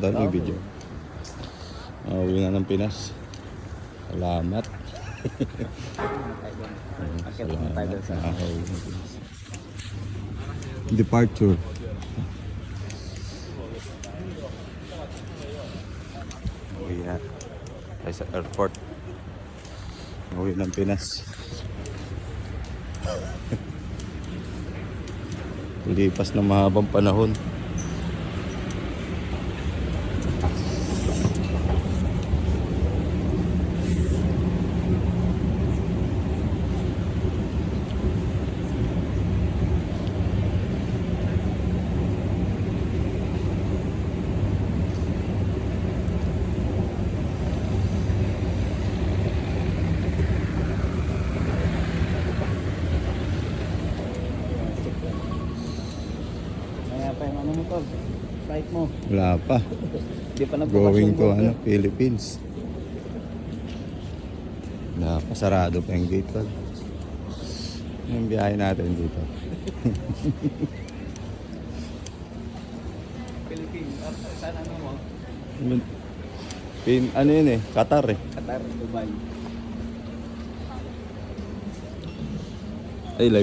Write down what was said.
Dami video. Uwi na ng Pinas. Salamat. Departure. Uwi na tayo sa airport. Uwi ng Pinas. Lipas ng mahabang panahon. Ano mo tol? Flight mo? Wala pa. Di pa Going to Philippines. Napasarado pa yung gate pa. Yung biyahe natin dito. Philippines. Saan ano mo? Ano yun eh? Qatar eh. Qatar, Dubai. Ay,